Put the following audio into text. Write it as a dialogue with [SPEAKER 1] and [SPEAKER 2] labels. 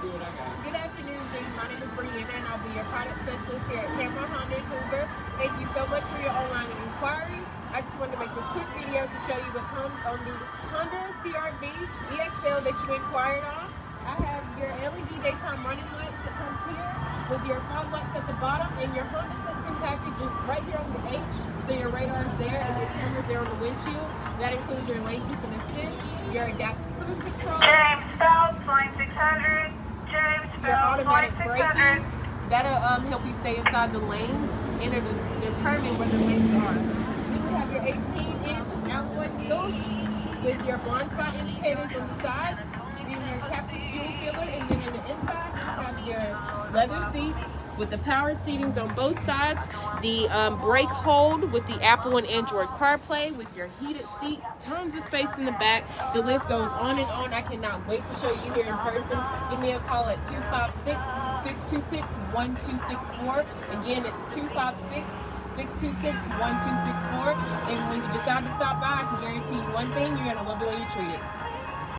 [SPEAKER 1] Good afternoon, James. My name is BriAnna, and I'll be your product specialist here at Tameron Honda in Hoover. Thank you so much for your online inquiry. I just wanted to make this quick video to show you what comes on the Honda CRV EXL that you inquired on. I have your LED daytime running lights that comes here with your fog lights at the bottom, and your Honda sensing package is right here on the H, so your radar is there and your camera's there on the windshield. That includes your lane keeping assist, your adaptive cruise control,
[SPEAKER 2] James Phelps, line 600. James
[SPEAKER 1] your
[SPEAKER 2] Phelps, line
[SPEAKER 1] automatic
[SPEAKER 2] 600.
[SPEAKER 1] braking. That'll help you stay inside the lanes and it'll determine where the lanes are. Then we have your 18-inch alloy wheels with your blind spot indicators on the side, then your captain's fuel filler, and then in the inside you have your leather seats with the powered seatings on both sides, the brake hold with the Apple and Android CarPlay with your heated seats, tons of space in the back. The list goes on and on. I cannot wait to show you here in person. Give me a call at 256-626-1264. Again, it's 256-626-1264. And when you decide to stop by, I can guarantee you one thing, you're going to love the way you're treated.